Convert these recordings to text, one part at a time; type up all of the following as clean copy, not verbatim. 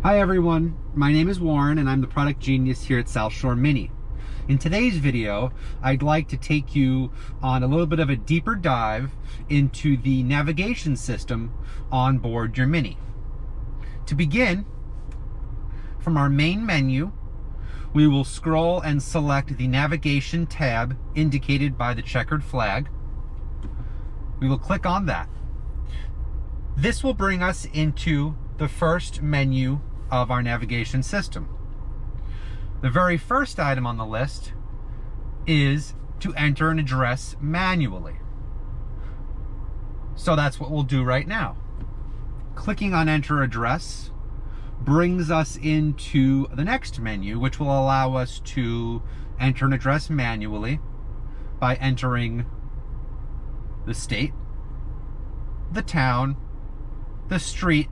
Hi everyone, my name is Warren and I'm the product genius here at South Shore Mini. In today's video, I'd like to take you on a little bit of a deeper dive into the navigation system on board your Mini. To begin, from our main menu, we will scroll and select the navigation tab indicated by the checkered flag. We will click on that. This will bring us into the first menu of our navigation system. The very first item on the list is to enter an address manually. So that's what we'll do right now. Clicking on enter address brings us into the next menu, which will allow us to enter an address manually by entering the state, the town, the street,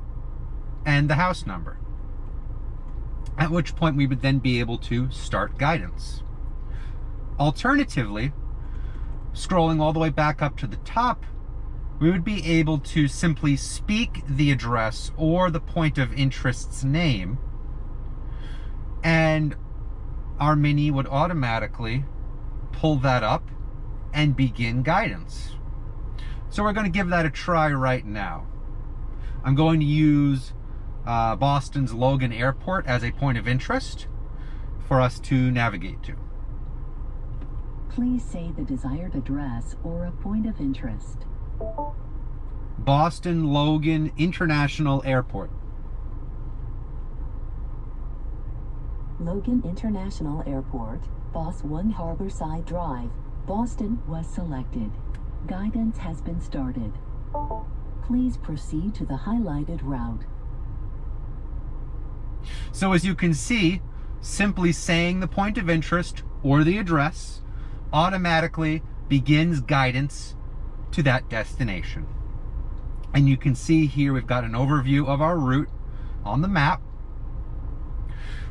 and the house number. At which point we would then be able to start guidance. Alternatively, scrolling all the way back up to the top, we would be able to simply speak the address or the point of interest's name, and our Mini would automatically pull that up and begin guidance. So we're going to give that a try right now. I'm going to use Boston's Logan Airport as a point of interest for us to navigate to. Please say the desired address or a point of interest. Boston Logan International Airport. Logan International Airport, Boss 1 Harborside Drive, Boston was selected. Guidance has been started. Please proceed to the highlighted route. So as you can see, simply saying the point of interest or the address automatically begins guidance to that destination. And you can see here we've got an overview of our route on the map.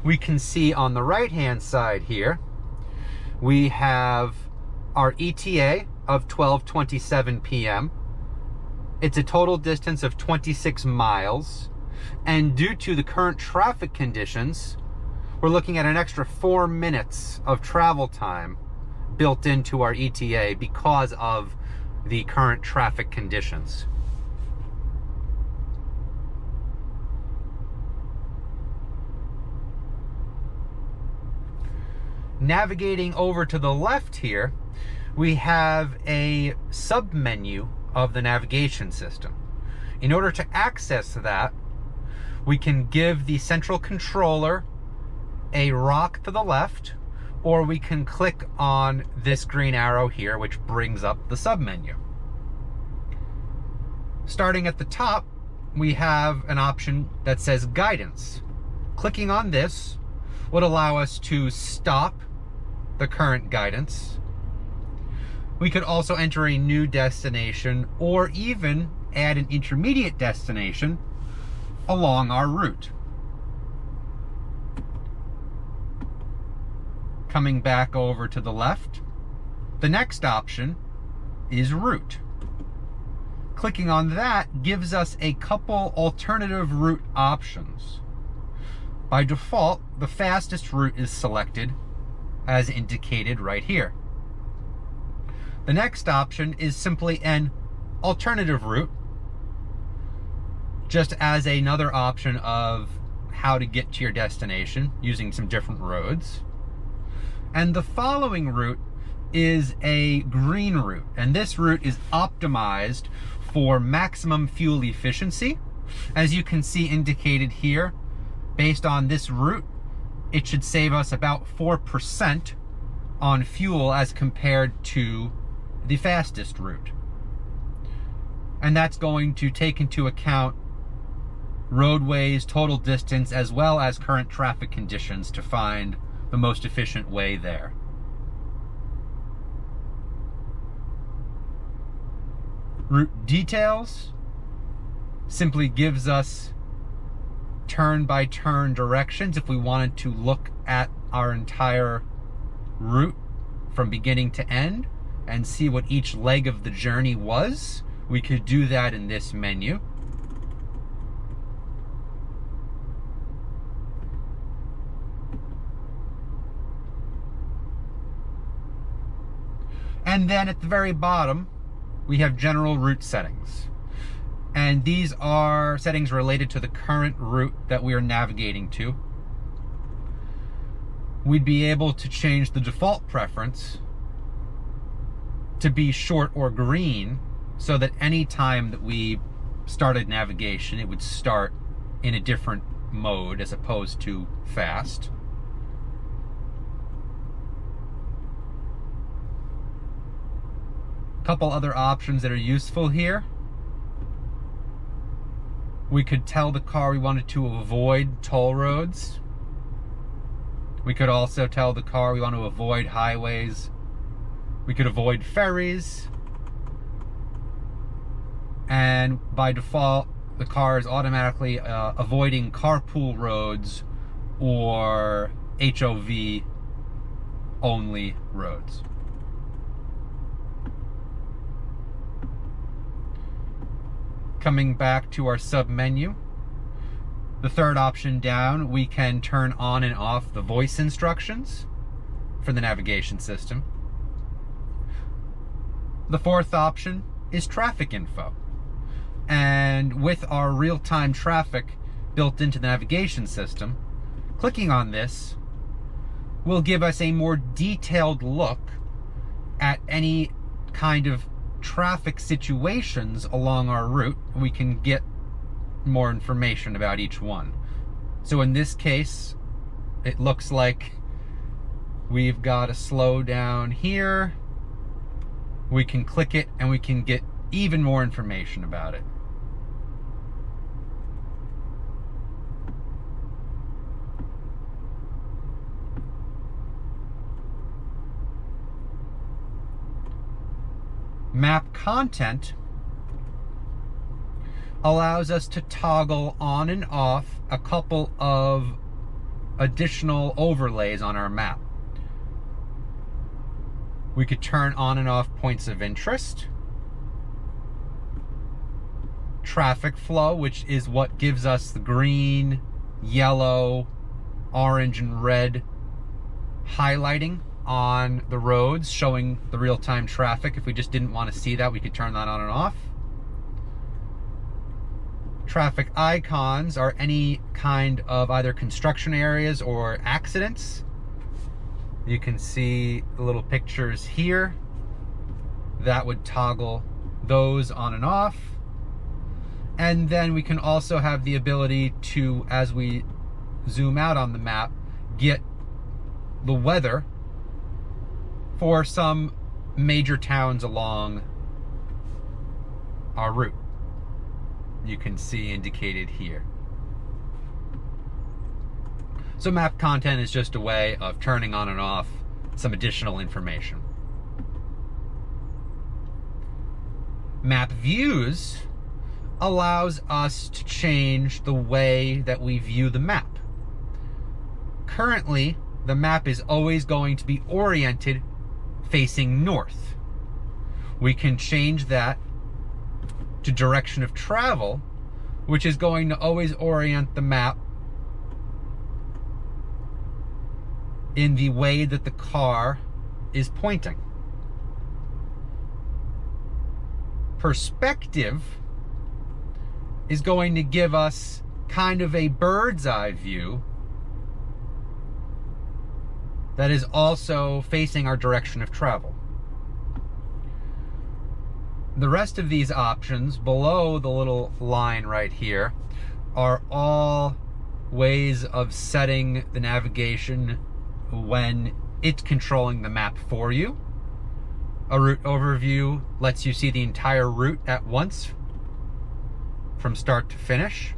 We can see on the right hand side here, we have our ETA of 12:27 p.m. It's a total distance of 26 miles. And due to the current traffic conditions, we're looking at an extra 4 minutes of travel time built into our ETA because of the current traffic conditions. Navigating over to the left here, we have a sub-menu of the navigation system. In order to access that, we can give the central controller a rock to the left, or we can click on this green arrow here, which brings up the submenu. Starting at the top, we have an option that says guidance. Clicking on this would allow us to stop the current guidance. We could also enter a new destination or even add an intermediate destination along our route. Coming back over to the left, the next option is route. Clicking on that gives us a couple alternative route options. By default, the fastest route is selected as indicated right here. The next option is simply an alternative route, just as another option of how to get to your destination using some different roads. And the following route is a green route, and this route is optimized for maximum fuel efficiency. As you can see indicated here, based on this route, it should save us about 4% on fuel as compared to the fastest route. And that's going to take into account roadways, total distance, as well as current traffic conditions to find the most efficient way there. Route details simply gives us turn-by-turn directions if we wanted to look at our entire route from beginning to end and see what each leg of the journey was. We could do that in this menu. And then at the very bottom, we have general route settings. And these are settings related to the current route that we are navigating to. We'd be able to change the default preference to be short or green, so that any time that we started navigation, it would start in a different mode as opposed to fast. Couple other options that are useful here. We could tell the car we wanted to avoid toll roads. We could also tell the car we want to avoid highways. We could avoid ferries. And by default, the car is automatically avoiding carpool roads or HOV only roads. Coming back to our sub-menu, the third option down, we can turn on and off the voice instructions for the navigation system. The fourth option is traffic info. And with our real-time traffic built into the navigation system, clicking on this will give us a more detailed look at any kind of traffic situations along our route. We can get more information about each one. So in this case, it looks like we've got a slowdown here. We can click it and we can get even more information about it. Map content allows us to toggle on and off a couple of additional overlays on our map. We could turn on and off points of interest, traffic flow, which is what gives us the green, yellow, orange, and red highlighting on the roads, showing the real-time traffic. If we just didn't want to see that, we could turn that on and off. Traffic icons are any kind of either construction areas or accidents. You can see the little pictures here. That would toggle those on and off. And then we can also have the ability to, as we zoom out on the map, get the weather for some major towns along our route. You can see indicated here. So map content is just a way of turning on and off some additional information. Map views allows us to change the way that we view the map. Currently, the map is always going to be oriented facing north. We can change that to direction of travel, which is going to always orient the map in the way that the car is pointing. Perspective is going to give us kind of a bird's eye view that is also facing our direction of travel. The rest of these options below the little line right here are all ways of setting the navigation when it's controlling the map for you. A route overview lets you see the entire route at once from start to finish.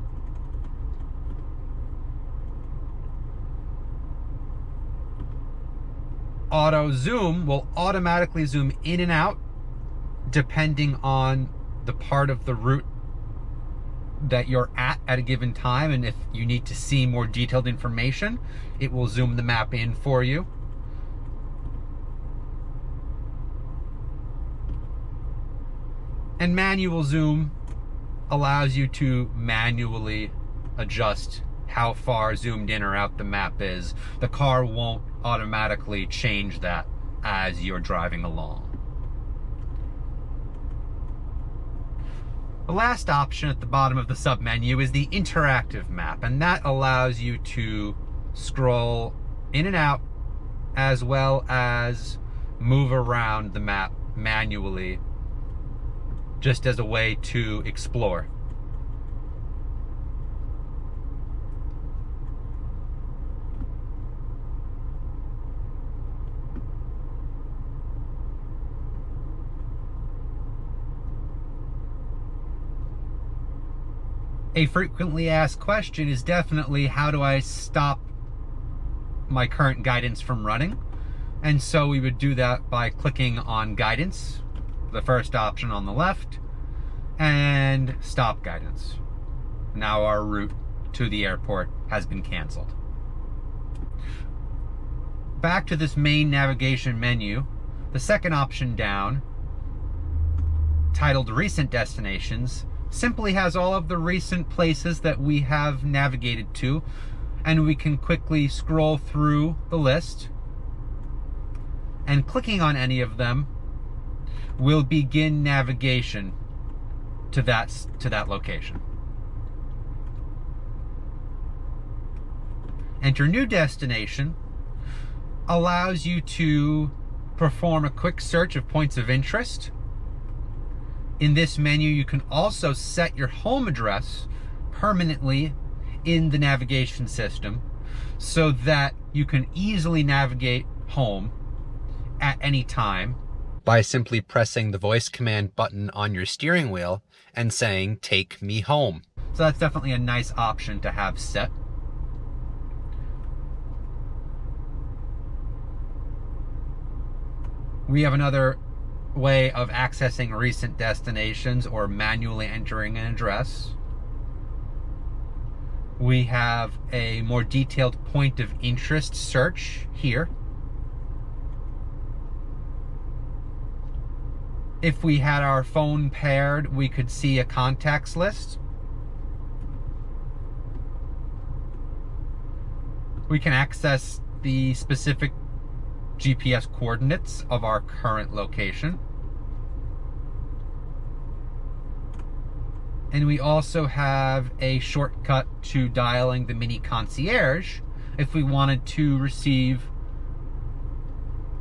Auto zoom will automatically zoom in and out depending on the part of the route that you're at a given time, and if you need to see more detailed information, it will zoom the map in for you. And manual zoom allows you to manually adjust how far zoomed in or out the map is. The car won't automatically change that as you're driving along. The last option at the bottom of the submenu is the interactive map, and that allows you to scroll in and out as well as move around the map manually, just as a way to explore. A frequently asked question is definitely, how do I stop my current guidance from running? And so we would do that by clicking on guidance, the first option on the left, and stop guidance. Now our route to the airport has been canceled. Back to this main navigation menu, the second option down, titled Recent Destinations, simply has all of the recent places that we have navigated to, and we can quickly scroll through the list, and clicking on any of them will begin navigation to that location. Enter New Destination allows you to perform a quick search of points of interest. In this menu, you can also set your home address permanently in the navigation system so that you can easily navigate home at any time by simply pressing the voice command button on your steering wheel and saying, "Take me home." So that's definitely a nice option to have set. We have another way of accessing recent destinations or manually entering an address. We have a more detailed point of interest search here. If we had our phone paired, we could see a contacts list. We can access the specific GPS coordinates of our current location. And we also have a shortcut to dialing the mini concierge if we wanted to receive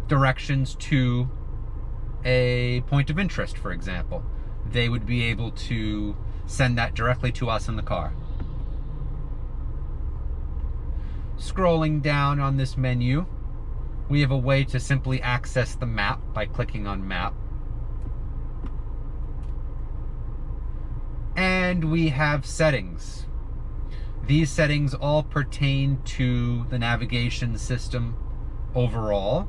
directions to a point of interest, for example. They would be able to send that directly to us in the car. Scrolling down on this menu, we have a way to simply access the map by clicking on Map. And we have settings. These settings all pertain to the navigation system overall.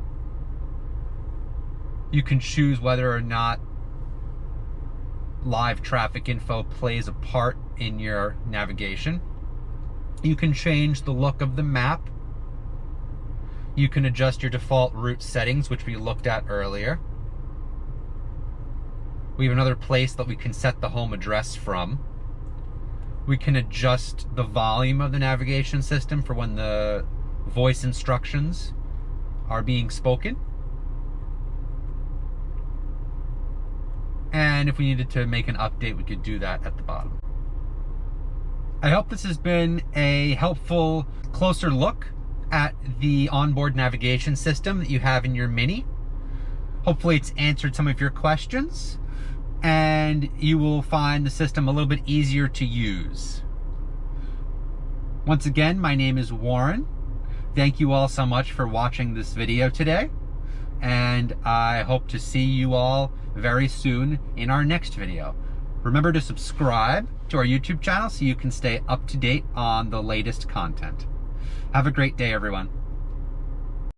You can choose whether or not live traffic info plays a part in your navigation. You can change the look of the map. You can adjust your default route settings, which we looked at earlier. We have another place that we can set the home address from. We can adjust the volume of the navigation system for when the voice instructions are being spoken. And if we needed to make an update, we could do that at the bottom. I hope this has been a helpful, closer look at the onboard navigation system that you have in your Mini. Hopefully it's answered some of your questions, and you will find the system a little bit easier to use. Once again, my name is Warren. Thank you all so much for watching this video today, and I hope to see you all very soon in our next video. Remember to subscribe to our YouTube channel so you can stay up to date on the latest content. Have a great day, everyone.